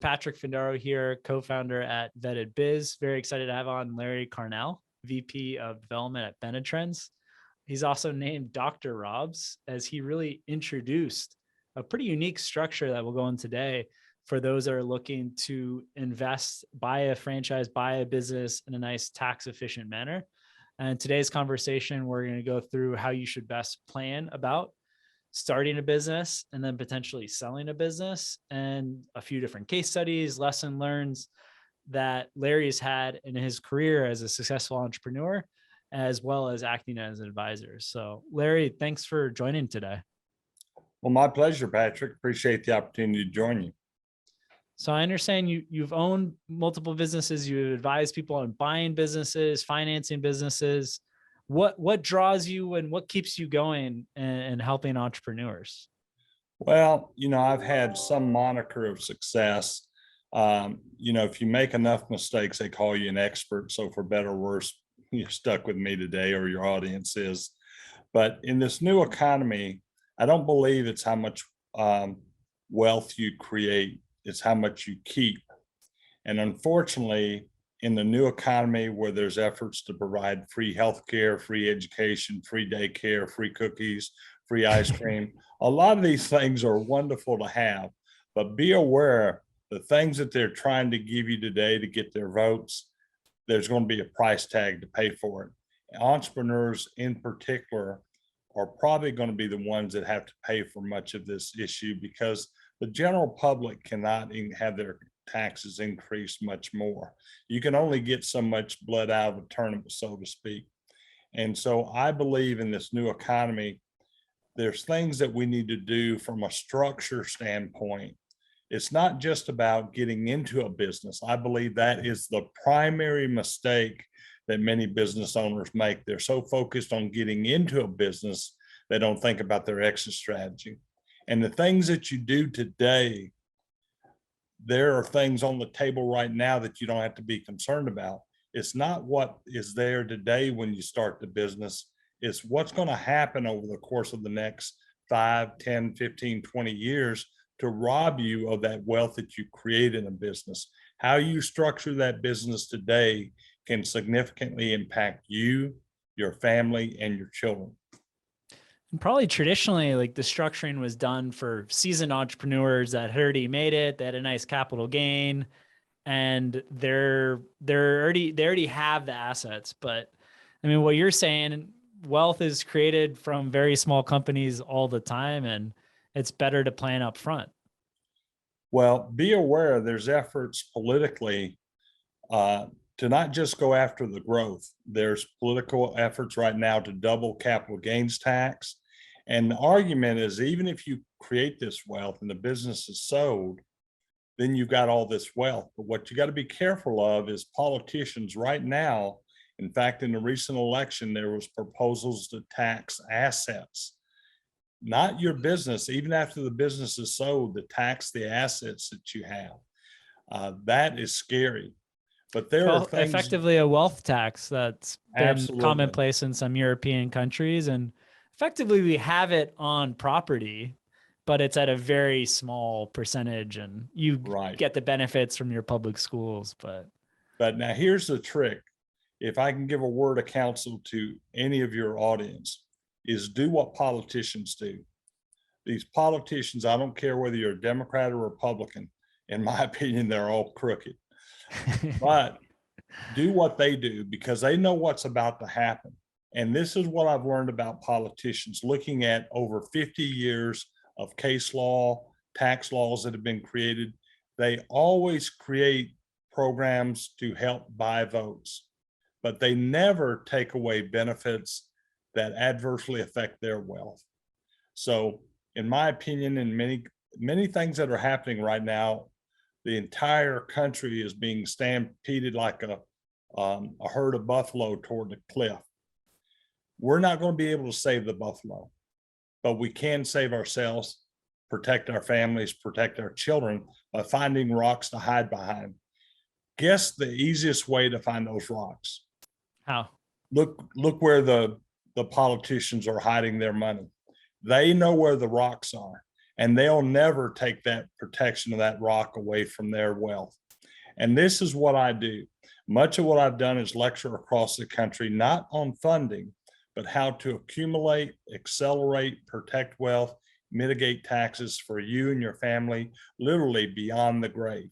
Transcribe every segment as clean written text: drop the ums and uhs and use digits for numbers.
Patrick Findaro here, co-founder at Vetted Biz. Very excited to have on Larry Carnell, VP of Development at Benetrends. He's also named Dr. Robs, as he really introduced a pretty unique structure that we'll go in today for those that are looking to invest, buy a franchise, buy a business in a nice tax efficient manner. And today's conversation, we're going to go through how you should best plan about starting a business and then potentially selling a business, and a few different case studies, lesson learns that Larry's had in his career as a successful entrepreneur, as well as acting as an advisor. So Larry, thanks for joining today. Well, my pleasure, Patrick. Appreciate the opportunity to join you. So I understand you've owned multiple businesses. You advise people on buying businesses, financing businesses. What draws you and what keeps you going and helping entrepreneurs? Well, I've had some moniker of success. If you make enough mistakes, they call you an expert. So for better or worse, you're stuck with me today, or your audience is. But in this new economy, I don't believe it's how much wealth you create, it's how much you keep. And unfortunately, in the new economy where there's efforts to provide free healthcare, free education, free daycare, free cookies, free ice cream, a lot of these things are wonderful to have, but be aware the things that they're trying to give you today to get their votes, there's going to be a price tag to pay for it. Entrepreneurs in particular are probably going to be the ones that have to pay for much of this issue, because the general public cannot have their taxes increase much more. You can only get so much blood out of a turnip, so to speak. And so I believe in this new economy, there's things that we need to do from a structure standpoint. It's not just about getting into a business. I believe that is the primary mistake that many business owners make. They're so focused on getting into a business, they don't think about their exit strategy. And the things that you do today, there are things on the table right now that you don't have to be concerned about. It's not what is there today when you start the business. It's what's going to happen over the course of the next 5, 10, 15, 20 years to rob you of that wealth that you create in a business. How you structure that business today can significantly impact you, your family, and your children. And probably traditionally, like, the structuring was done for seasoned entrepreneurs that had already made it, they had a nice capital gain, and they already have the assets. But I mean, what you're saying, wealth is created from very small companies all the time, and it's better to plan up front. Well, be aware there's efforts politically to not just go after the growth. There's political efforts right now to double capital gains tax. And the argument is, even if you create this wealth and the business is sold, then you've got all this wealth. But what you got to be careful of is politicians right now. In fact, in the recent election, there was proposals to tax assets, not your business. Even after the business is sold, to tax the assets that you have. That is scary. But there are things, effectively a wealth tax that's been absolutely commonplace in some European countries, and effectively we have it on property, but it's at a very small percentage, and you get the benefits from your public schools. But now here's the trick. If I can give a word of counsel to any of your audience, is do what politicians do. These politicians, I don't care whether you're a Democrat or Republican, in my opinion, they're all crooked. But do what they do, because they know what's about to happen. And this is what I've learned about politicians, looking at over 50 years of case law, tax laws that have been created. They always create programs to help buy votes, but they never take away benefits that adversely affect their wealth. So in my opinion, in many things that are happening right now, the entire country is being stampeded like a herd of buffalo toward the cliff. We're not going to be able to save the buffalo, but we can save ourselves, protect our families, protect our children by finding rocks to hide behind. Guess the easiest way to find those rocks. How? Look where the politicians are hiding their money. They know where the rocks are. and they'll never take that protection of that rock away from their wealth. And this is what I do. Much of what I've done is lecture across the country, not on funding, but how to accumulate, accelerate, protect wealth, mitigate taxes for you and your family, literally beyond the grave.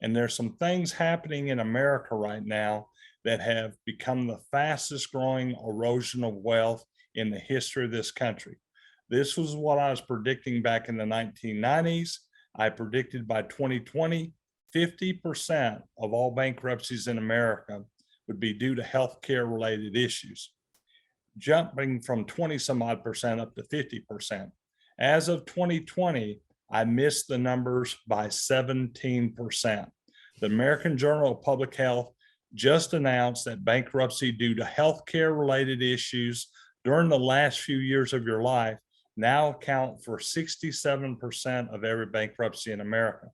And there's some things happening in America right now that have become the fastest growing erosion of wealth in the history of this country. This was what I was predicting back in the 1990s. I predicted by 2020, 50% of all bankruptcies in America would be due to healthcare related issues, jumping from 20 some odd percent up to 50%. As of 2020, I missed the numbers by 17%. The American Journal of Public Health just announced that bankruptcy due to healthcare related issues during the last few years of your life now account for 67% of every bankruptcy in America.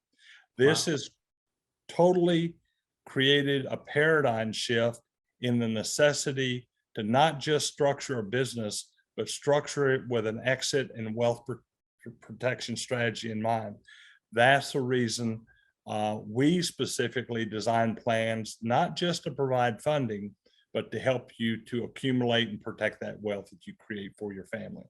This Wow. has totally created a paradigm shift in the necessity to not just structure a business, but structure it with an exit and wealth protection strategy in mind. That's the reason we specifically design plans, not just to provide funding, but to help you to accumulate and protect that wealth that you create for your family.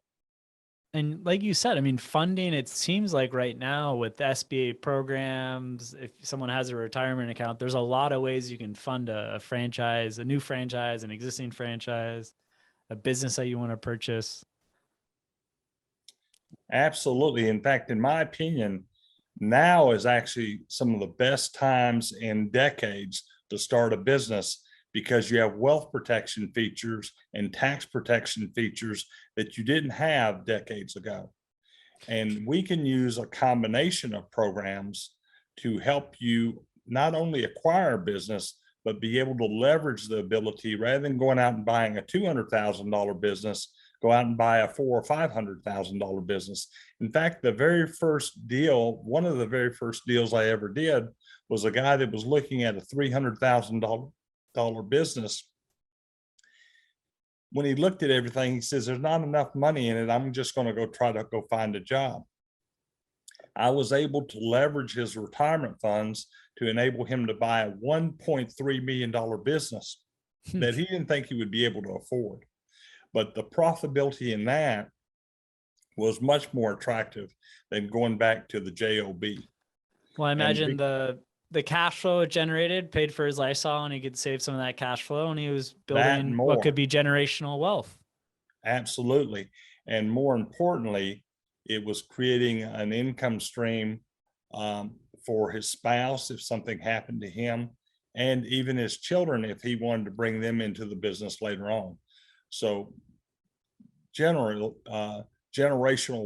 And like you said, I mean, funding, it seems like right now with the SBA programs, if someone has a retirement account, there's a lot of ways you can fund a franchise, a new franchise, an existing franchise, a business that you want to purchase. Absolutely. In fact, in my opinion, now is actually some of the best times in decades to start a business because you have wealth protection features and tax protection features that you didn't have decades ago. And we can use a combination of programs to help you not only acquire a business, but be able to leverage the ability rather than going out and buying a $200,000 business, go out and buy a $400,000 or $500,000 business. In fact, the very first deal, one of the very first deals I ever did was a guy that was looking at a $300,000 business. When he looked at everything, he says, there's not enough money in it. I'm just going to go try to go find a job. I was able to leverage his retirement funds to enable him to buy a $1.3 million business that he didn't think he would be able to afford. But the profitability in that was much more attractive than going back to the job. Well, I And imagine the cash flow it generated paid for his lifestyle, and he could save some of that cash flow, and he was that and building what could more, be generational wealth. absolutely. And more importantly, it was creating an income stream for his spouse if something happened to him, and even his children if he wanted to bring them into the business later on. So generational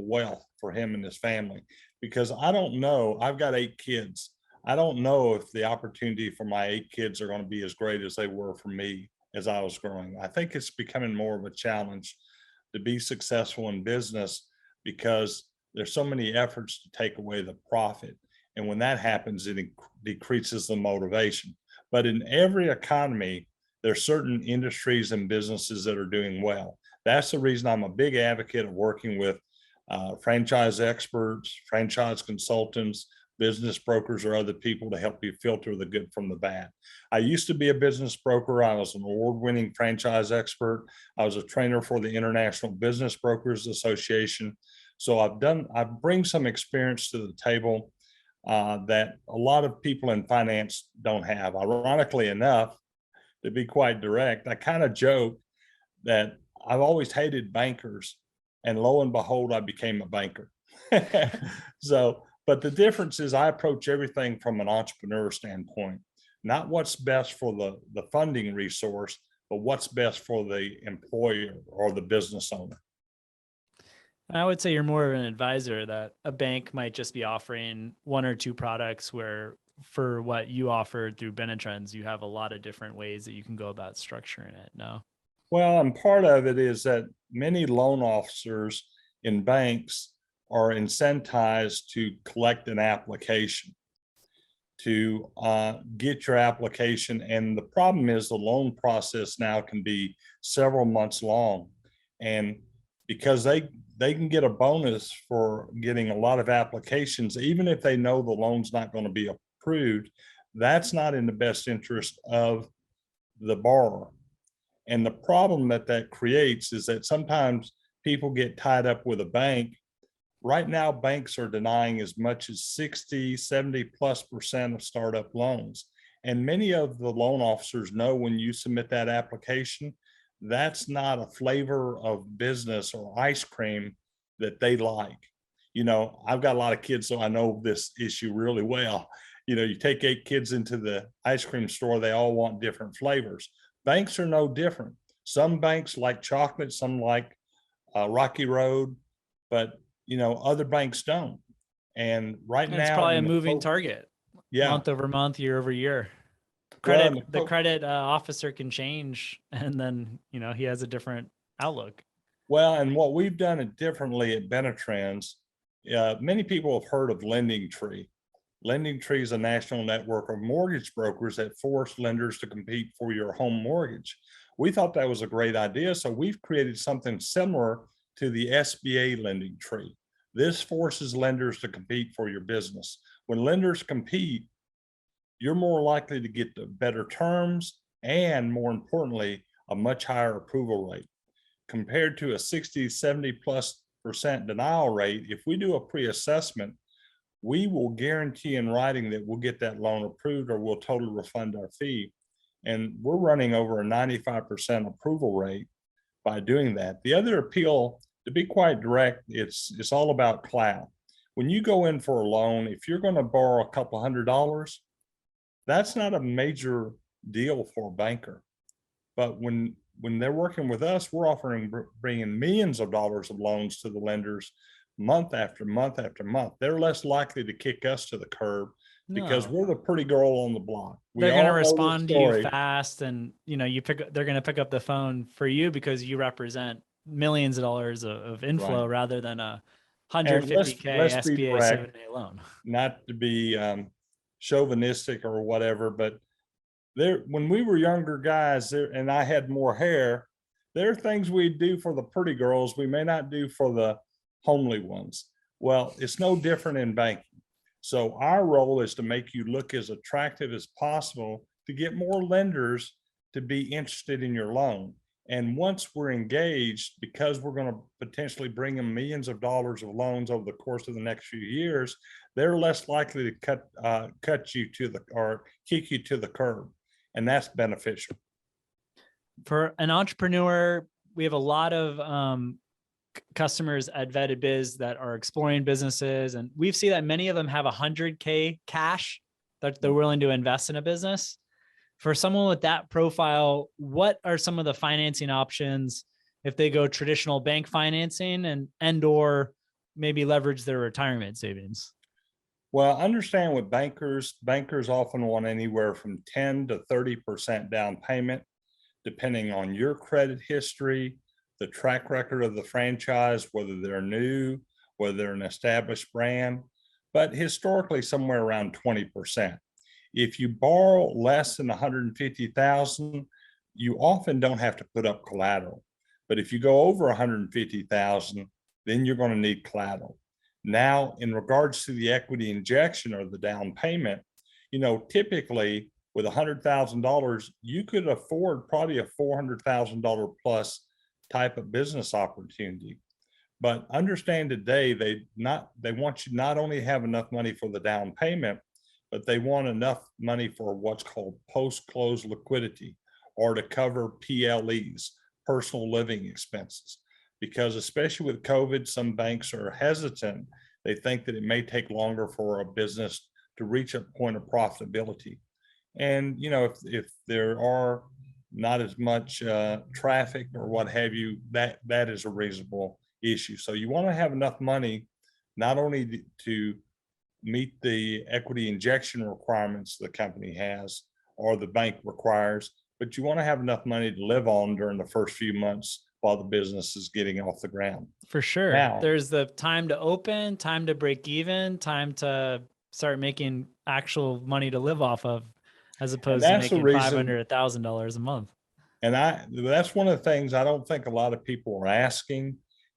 wealth for him and his family. Because I don't know, I've got 8 kids. I don't know if the opportunity for my 8 kids are going to be as great as they were for me as I was growing. I think it's becoming more of a challenge to be successful in business because there's so many efforts to take away the profit. And when that happens, it decreases the motivation. But in every economy, there's certain industries and businesses that are doing well. That's the reason I'm a big advocate of working with franchise experts, franchise consultants, business brokers, or other people to help you filter the good from the bad. I used to be a business broker. I was an award-winning franchise expert. I was a trainer for the International Business Brokers Association. So I bring some experience to the table that a lot of people in finance don't have. Ironically enough, to be quite direct, I kind of joke that I've always hated bankers, and lo and behold, I became a banker. So, but the difference is I approach everything from an entrepreneur standpoint, not what's best for the funding resource, but what's best for the employer or the business owner. I would say you're more of an advisor, that a bank might just be offering 1 or 2 products, where for what you offered through Benetrends, you have a lot of different ways that you can go about structuring it. No. Well, and part of it is that many loan officers in banks are incentivized to collect an application, to get your application. And the problem is the loan process now can be several months long. And because they can get a bonus for getting a lot of applications, even if they know the loan's not going to be approved. That's not in the best interest of the borrower. And the problem that that creates is that sometimes people get tied up with a bank. Right now, banks are denying as much as 60, 70+% of startup loans. And many of the loan officers know when you submit that application, that's not a flavor of business or ice cream that they like. You know, I've got a lot of kids, so I know this issue really well. You know, you take 8 kids into the ice cream store, they all want different flavors. Banks are no different. Some banks like chocolate, some like Rocky Road, but you know, other banks don't. And right And it's now, probably a in the moving target, yeah, month over month, year over year. well, The credit officer can change, and then he has a different outlook. well, and what we've done it differently at Benetrends, many people have heard of Lending Tree. Lending Tree is a national network of mortgage brokers that force lenders to compete for your home mortgage. We thought that was a great idea, so we've created something similar to the SBA Lending Tree. This forces lenders to compete for your business. When lenders compete, you're more likely to get the better terms and, more importantly, a much higher approval rate. Compared to a 60, 70+% denial rate, if we do a pre-assessment, we will guarantee in writing that we'll get that loan approved or we'll totally refund our fee. And we're running over a 95% approval rate by doing that. The other appeal, to be quite direct, it's all about clout. When you go in for a loan, if you're going to borrow a couple $100, that's not a major deal for a banker. But when they're working with us, we're offering bringing millions of dollars of loans to the lenders month after month after month. They're less likely to kick us to the curb because No, we're the pretty girl on the block. We they're going to all know the respond to you story. fast, and they're going to pick up the phone for you because you represent millions of dollars of inflow Right. rather than a And 150K let's be SBA direct, 7A loan. not to be chauvinistic or whatever, but there, when we were younger guys there, and I had more hair, there are things we do for the pretty girls we may not do for the homely ones. Well, it's no different in banking. So our role is to make you look as attractive as possible to get more lenders to be interested in your loan. And once we're engaged, because we're going to potentially bring them millions of dollars of loans over the course of the next few years, they're less likely to cut you to the or kick you to the curb, and that's beneficial. For an entrepreneur, we have a lot of customers at Vetted Biz that are exploring businesses, and we've seen that many of them have 100K cash that they're willing to invest in a business. For someone with that profile, what are some of the financing options if they go traditional bank financing and or maybe leverage their retirement savings? Well, understand with bankers often want anywhere from 10 to 30% down payment, depending on your credit history, the track record of the franchise, whether they're new, whether they're an established brand, but historically somewhere around 20%. If you borrow less than 150,000, you often don't have to put up collateral. But if you go over 150,000, then you're going to need collateral. Now, in regards to the equity injection or the down payment, typically with $100,000, you could afford probably a $400,000 plus type of business opportunity. But understand today, they want you not only have enough money for the down payment, but they want enough money for what's called post-close liquidity, or to cover PLEs, personal living expenses. Because especially with COVID, some banks are hesitant. They think that it may take longer for a business to reach a point of profitability. And if there are not as much traffic or what have you, that is a reasonable issue. So you want to have enough money not only to meet the equity injection requirements the company has or the bank requires, but you want to have enough money to live on during the first few months while the business is getting off the ground. For sure. Now, There's the time to open, time to break even, time to start making actual money to live off of, as and opposed to that's the making reason, $500, $1,000 a month. and that's one of the things I don't think a lot of people are asking.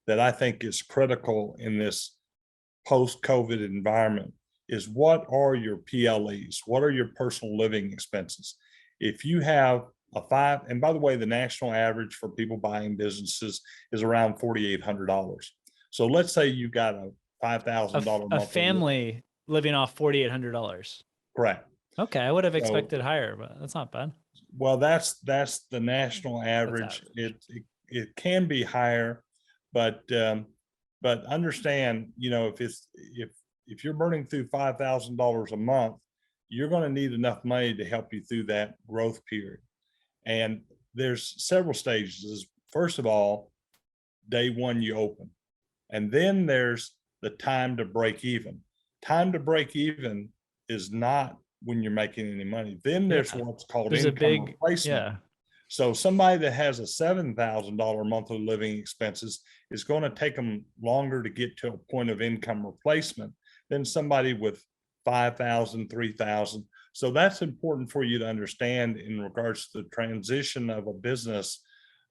that I think is critical in this post-COVID environment is what are your PLEs? What are your personal living expenses? If you have a five, and by the way, the national average for people buying businesses is around $4,800. So let's say you got a $5,000 A monthly. family living off $4,800. Correct. Okay, I would have So, expected higher, but that's not bad. well, that's the national That's average. average. It can be higher, but understand, if you're burning through $5,000 a month, you're going to need enough money to help you through that growth period. And there's several stages. First of all, day one you open, and then there's the time to break even. Time to break even is not when you're making any money. Then there's Yeah. what's called There's a income big, replacement. yeah. So somebody that has a $7,000 monthly living expenses is going to take them longer to get to a point of income replacement than somebody with 5,000, 3,000. So that's important for you to understand in regards to the transition of a business,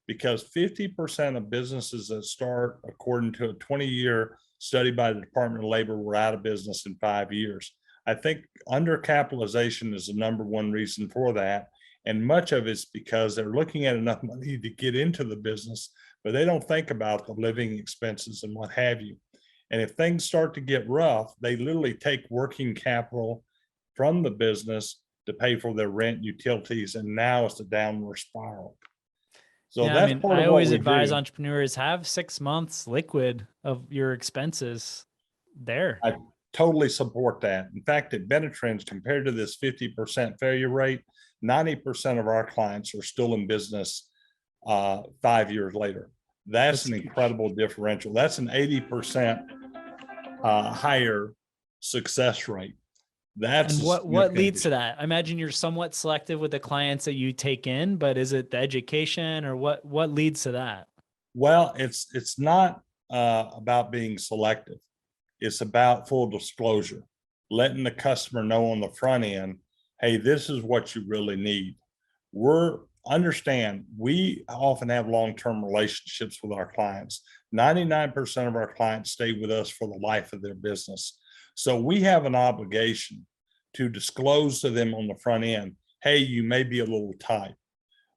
because 50% of businesses that start, according to a 20-year study by the Department of Labor, were out of business in 5 years. I think undercapitalization is the number one reason for that. And much of it's because they're looking at enough money to get into the business, but they don't think about the living expenses and what have you. And if things start to get rough, they literally take working capital from the business to pay for their rent, utilities, and now it's a downward spiral. So Yeah, I that's mean, part I of what always we advise do. entrepreneurs have 6 months liquid of your expenses there. I totally support that. In fact, at Benetrends, compared to this 50% failure rate, 90% of our clients are still in business 5 years later. That's That's an huge. incredible differential. That's an 80% higher success rate. That's And a what leads significant. to that? I imagine you're somewhat selective with the clients that you take in, but is it the education or what leads to that? Well, it's not about being selective. It's about full disclosure, letting the customer know on the front end, hey, this is what you really need. We often have long-term relationships with our clients. 99% of our clients stay with us for the life of their business. So we have an obligation to disclose to them on the front end, hey, you may be a little tight.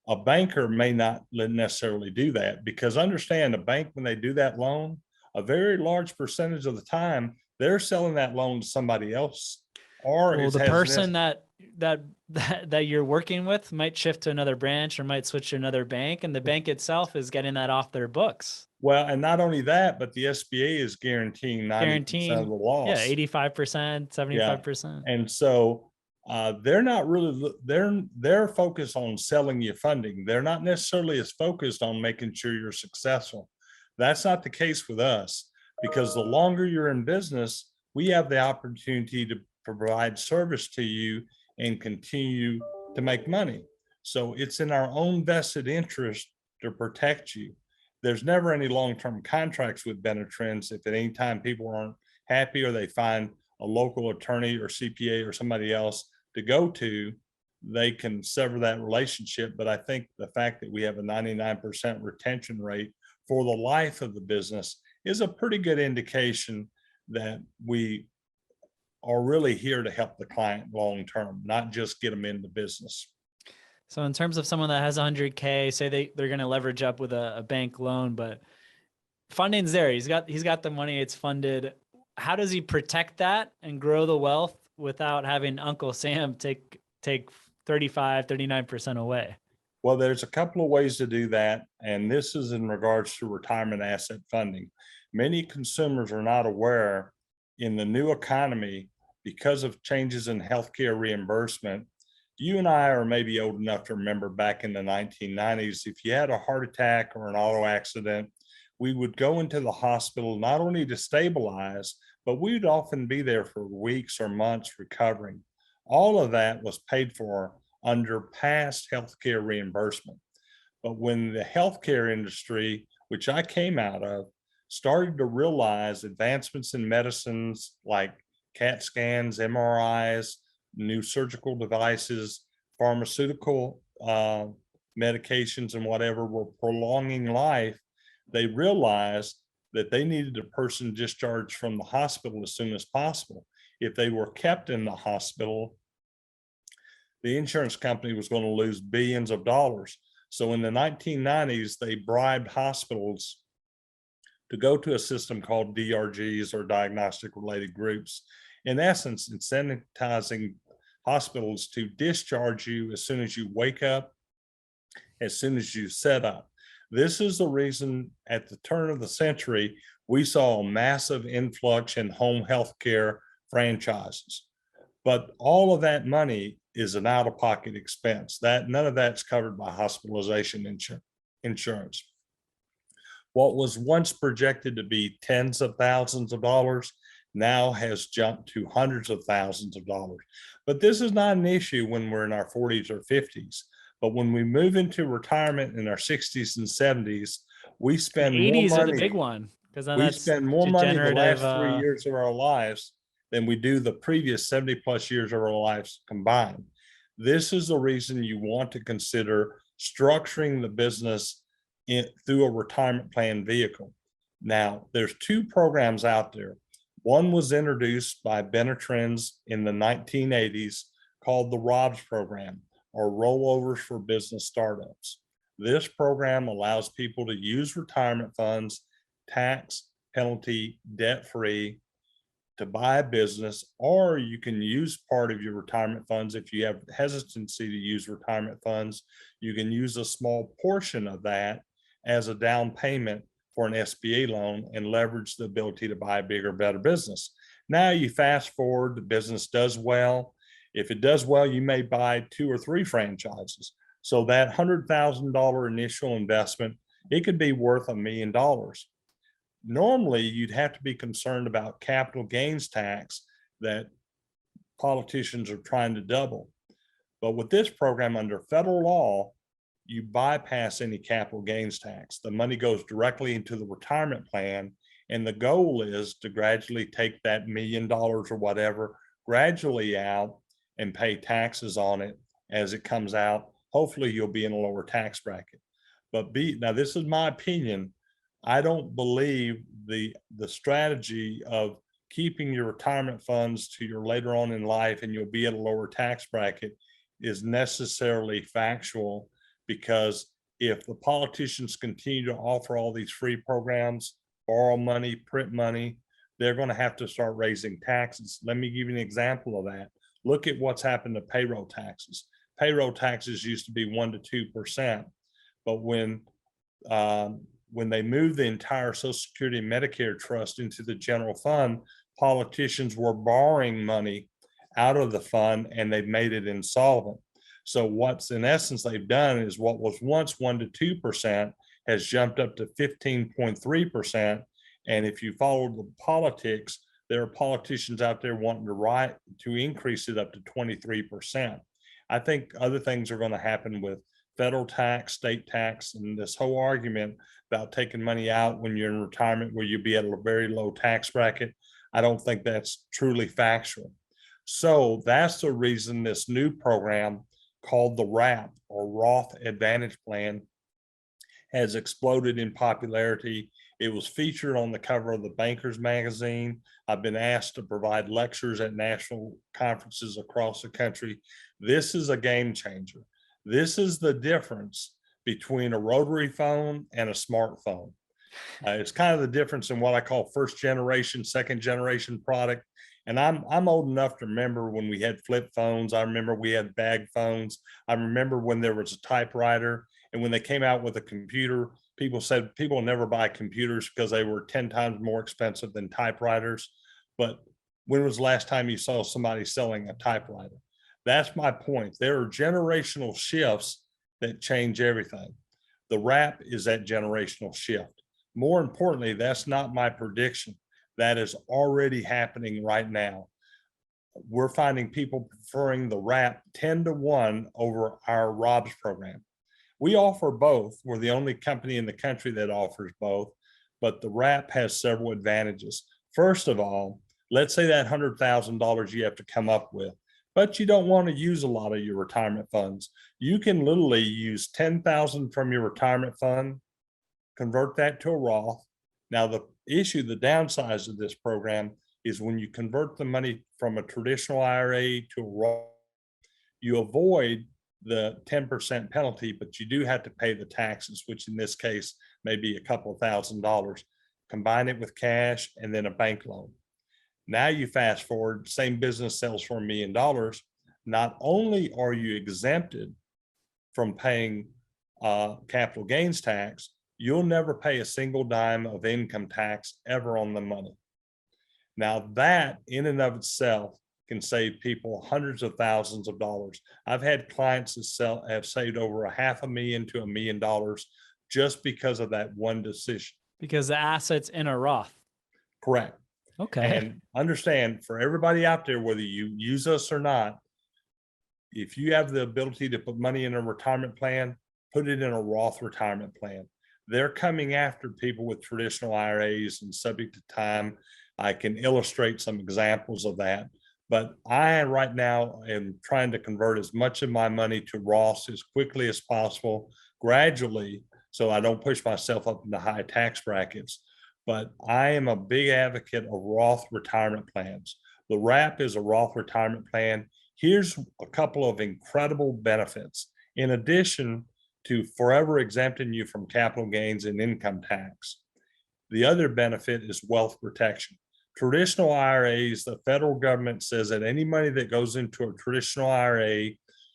A banker may not necessarily do that, because understand, a bank, when they do that loan, a very large percentage of the time, they're selling that loan to somebody else, or Well, it the has person this. that you're working with might shift to another branch or might switch to another bank, and the bank itself is getting that off their books. Well, and not only that, but the SBA is guaranteeing 90% of Guaranteeing, the yeah, loss. 85%, Yeah. 75%. And so they're not really, they're focused on selling you funding. They're not necessarily as focused on making sure you're successful. That's not the case with us, because the longer you're in business, we have the opportunity to provide service to you and continue to make money. So it's in our own vested interest to protect you. There's never any long-term contracts with Benetrends. If at any time people aren't happy or they find a local attorney or CPA or somebody else to go to, they can sever that relationship. But I think the fact that we have a 99% retention rate for the life of the business is a pretty good indication that we are really here to help the client long term, not just get them into business. So in terms of someone that has 100K, say they're going to leverage up with a bank loan, but funding's there. He's got the money. It's funded. How does he protect that and grow the wealth without having Uncle Sam take 35, 39% away? Well, there's a couple of ways to do that, and this is in regards to retirement asset funding. Many consumers are not aware, in the new economy, because of changes in healthcare reimbursement. You and I are maybe old enough to remember back in the 1990s, if you had a heart attack or an auto accident, we would go into the hospital not only to stabilize, but we'd often be there for weeks or months recovering. All of that was paid for under past healthcare reimbursement. But when the healthcare industry, which I came out of, started to realize advancements in medicines like CAT scans, MRIs, new surgical devices, pharmaceutical medications, and whatever were prolonging life, they realized that they needed a person discharged from the hospital as soon as possible. If they were kept in the hospital, the insurance company was going to lose billions of dollars. So in the 1990s, they bribed hospitals to go to a system called DRGs, or diagnostic related groups, in essence, incentivizing hospitals to discharge you as soon as you wake up, as soon as you set up. This is the reason at the turn of the century, we saw a massive influx in home health care franchises. But all of that money is an out-of-pocket expense. None of that's covered by hospitalization insurance. What was once projected to be tens of thousands of dollars now has jumped to hundreds of thousands of dollars. But this is not an issue when we're in our 40s or 50s. But when we move into retirement in our 60s and 70s, we The spend more 80s are the big money. one, because then We that's spend more money the degenerative. last 3 years of our lives than we do the previous 70 plus years of our lives combined. This is the reason you want to consider structuring the business through a retirement plan vehicle. Now, there's two programs out there. One was introduced by Benetrends in the 1980s called the ROBS program, or rollovers for business startups. This program allows people to use retirement funds, tax, penalty, debt-free, to buy a business, or you can use part of your retirement funds. If you have hesitancy to use retirement funds, you can use a small portion of that as a down payment for an SBA loan and leverage the ability to buy a bigger, better business. Now you fast forward, the business does well. If it does well, you may buy 2 or 3 franchises. So that $100,000 initial investment, it could be worth $1 million. Normally, you'd have to be concerned about capital gains tax that politicians are trying to double. But with this program under federal law, you bypass any capital gains tax. The money goes directly into the retirement plan. And the goal is to gradually take that $1 million or whatever gradually out and pay taxes on it as it comes out. Hopefully you'll be in a lower tax bracket. But now this is my opinion. I don't believe the strategy of keeping your retirement funds to your later on in life and you'll be at a lower tax bracket is necessarily factual, because if the politicians continue to offer all these free programs, borrow money, print money, they're going to have to start raising taxes. Let me give you an example of that. Look at what's happened to payroll taxes. Payroll taxes used to be 1% to 2%, but when they moved the entire Social Security and Medicare trust into the general fund, politicians were borrowing money out of the fund and they've made it insolvent. So what's in essence they've done is what was once 1% to 2% has jumped up to 15.3%. And if you follow the politics, there are politicians out there wanting to increase it up to 23%. I think other things are going to happen with federal tax, state tax, and this whole argument about taking money out when you're in retirement where you'll be at a very low tax bracket. I don't think that's truly factual. So that's the reason this new program called the RAP, or Roth Advantage Plan, has exploded in popularity. It was featured on the cover of the Bankers magazine. I've been asked to provide lectures at national conferences across the country. This is a game changer. This is the difference between a rotary phone and a smartphone. It's kind of the difference in what I call first generation, second generation product. And I'm old enough to remember when we had flip phones. I remember we had bag phones. I remember when there was a typewriter, and when they came out with a computer, people said people never buy computers because they were 10 times more expensive than typewriters. But when was the last time you saw somebody selling a typewriter? That's my point. There are generational shifts that change everything. The RAP is that generational shift. More importantly, that's not my prediction. That is already happening right now. We're finding people preferring the RAP 10 to 1 over our ROBS program. We offer both. We're the only company in the country that offers both, but the RAP has several advantages. First of all, let's say that $100,000 you have to come up with, but you don't want to use a lot of your retirement funds. You can literally use $10,000 from your retirement fund, convert that to a Roth. Now, the the downsides of this program is when you convert the money from a traditional IRA to a Roth, you avoid the 10% penalty, but you do have to pay the taxes, which in this case may be a couple of $1,000s. Combine it with cash and then a bank loan. Now you fast forward, same business sells for $1 million. Not only are you exempted from paying capital gains tax, you'll never pay a single dime of income tax ever on the money. Now that in and of itself can save people hundreds of thousands of dollars. I've had clients that have saved over $500,000 to $1 million just because of that one decision. Because the assets in a Roth. Correct. Okay. And understand, for everybody out there, whether you use us or not, if you have the ability to put money in a retirement plan, put it in a Roth retirement plan. They're coming after people with traditional IRAs and subject to time. I can illustrate some examples of that. But I right now am trying to convert as much of my money to Roths as quickly as possible, gradually, so I don't push myself up into high tax brackets. But I am a big advocate of Roth retirement plans. The WRAP is a Roth retirement plan. Here's a couple of incredible benefits. In addition to forever exempting you from capital gains and income tax, the other benefit is wealth protection. Traditional IRAs, the federal government says that any money that goes into a traditional IRA,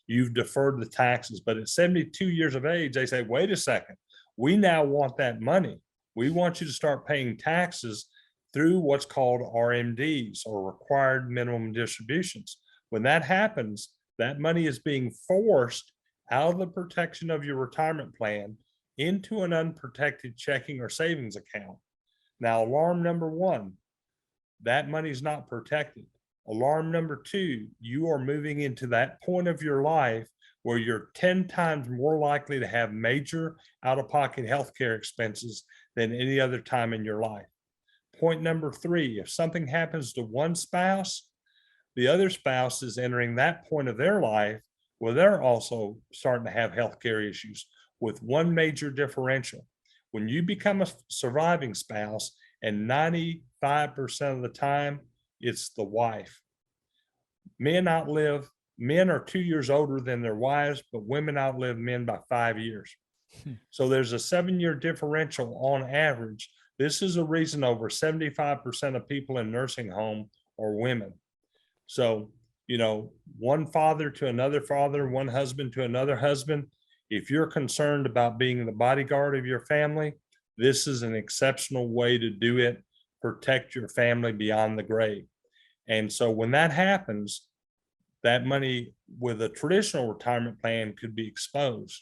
you've deferred the taxes. But at 72 years of age, they say, wait a second, we now want that money. We want you to start paying taxes through what's called RMDs, or required minimum distributions. When that happens, that money is being forced out of the protection of your retirement plan into an unprotected checking or savings account. Now, alarm number one, that money is not protected. Alarm number two, you are moving into that point of your life where you're 10 times more likely to have major out-of-pocket healthcare expenses than any other time in your life. Point number three, if something happens to one spouse, the other spouse is entering that point of their life where they're also starting to have healthcare issues, with one major differential. When you become a surviving spouse, and 95% of the time, it's the wife. Men are 2 years older than their wives, but women outlive men by 5 years. So there's a 7-year differential on average. This is a reason over 75% of people in nursing home are women. So, one father to another father, one husband to another husband, if you're concerned about being the bodyguard of your family, this is an exceptional way to do it. Protect your family beyond the grave. And so when that happens, that money with a traditional retirement plan could be exposed.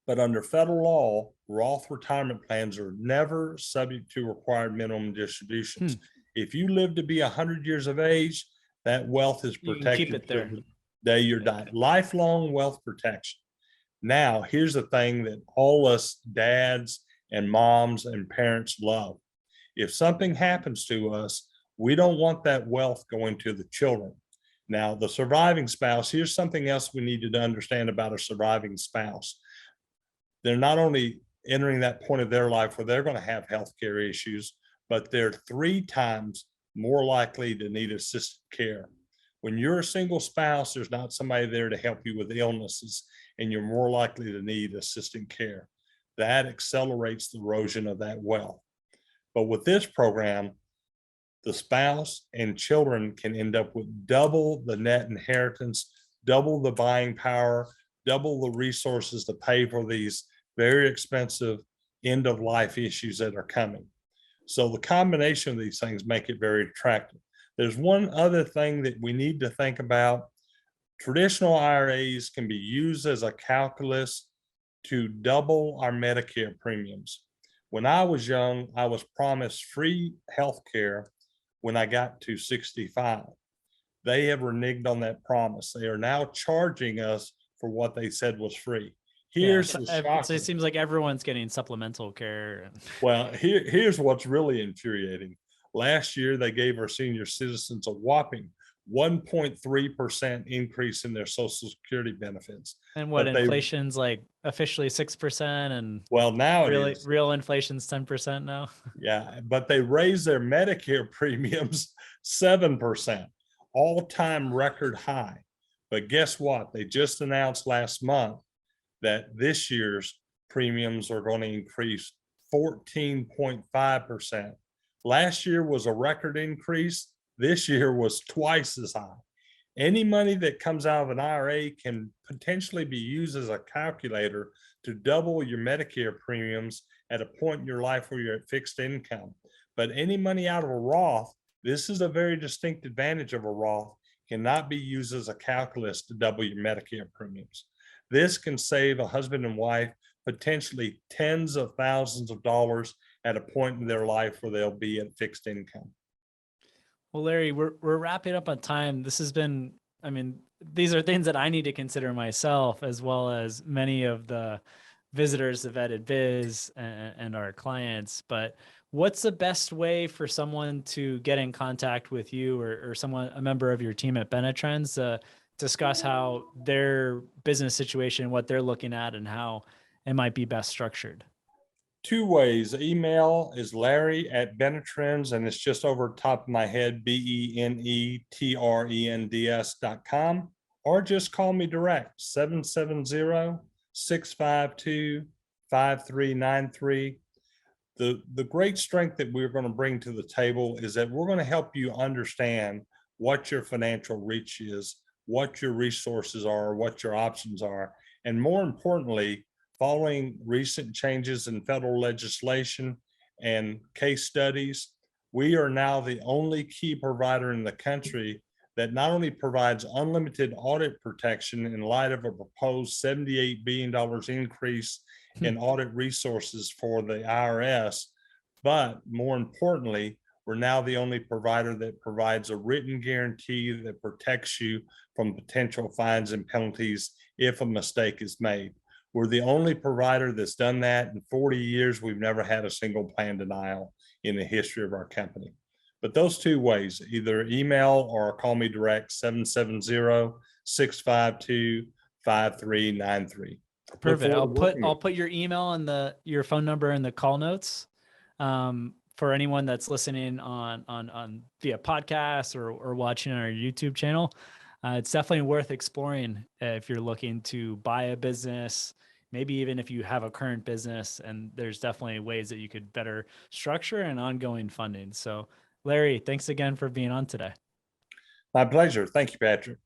But under federal law, Roth retirement plans are never subject to required minimum distributions. If you live to be 100 years of age, that wealth is protected to the day you're dying. Lifelong wealth protection. Now, here's the thing that all us dads and moms and parents love. If something happens to us, we don't want that wealth going to the children. Now, the surviving spouse, here's something else we needed to understand about a surviving spouse. They're not only entering that point of their life where they're going to have healthcare issues, but they're 3 times more likely to need assisted care. When you're a single spouse, there's not somebody there to help you with illnesses, and you're more likely to need assisted care. That accelerates the erosion of that wealth. But with this program, the spouse and children can end up with double the net inheritance, double the buying power, double the resources to pay for these very expensive end of life issues that are coming. So the combination of these things make it very attractive. There's one other thing that we need to think about. Traditional IRAs can be used as a calculus to double our Medicare premiums. When I was young, I was promised free health care when I got to 65. They have reneged on that promise. They are now charging us for what they said was free. Here's the shocking. It seems like everyone's getting supplemental care. Well, here's what's really infuriating. Last year, they gave our senior citizens a whopping 1.3% increase in their Social Security benefits. And what But they, inflation's like officially 6% and well, now it really is. real inflation's 10% now. Yeah, but they raised their Medicare premiums 7%, all-time record high. But guess what? They just announced last month that this year's premiums are going to increase 14.5%. Last year was a record increase. This year was twice as high. Any money that comes out of an IRA can potentially be used as a calculator to double your Medicare premiums at a point in your life where you're at fixed income. But any money out of a Roth, this is a very distinct advantage of a Roth, cannot be used as a calculus to double your Medicare premiums. This can save a husband and wife potentially tens of thousands of dollars at a point in their life where they'll be at fixed income. Well, Larry, we're wrapping up on time. This has been, I mean, these are things that I need to consider myself, as well as many of the visitors of Vetted Biz and our clients. But what's the best way for someone to get in contact with you or someone, a member of your team at Benetrends, to discuss how their business situation, what they're looking at, and how it might be best structured? Two ways. Email is Larry@Benetrends, and it's just over the top of my head, BENETRENDS.com, or just call me direct, 770-652-5393. The great strength that we're going to bring to the table is that we're going to help you understand what your financial reach is, what your resources are, what your options are, and more importantly, following recent changes in federal legislation and case studies, we are now the only key provider in the country that not only provides unlimited audit protection in light of a proposed $78 billion increase in audit resources for the IRS, but more importantly, we're now the only provider that provides a written guarantee that protects you from potential fines and penalties if a mistake is made. We're the only provider that's done that. In 40 years, we've never had a single plan denial in the history of our company. But those two ways, either email or call me direct, 770-652-5393. Perfect. I'll put your email and your phone number in the call notes. For anyone that's listening on via podcast or watching on our YouTube channel. It's definitely worth exploring if you're looking to buy a business, maybe even if you have a current business, and there's definitely ways that you could better structure and ongoing funding. So Larry, thanks again for being on today. My pleasure. Thank you, Patrick.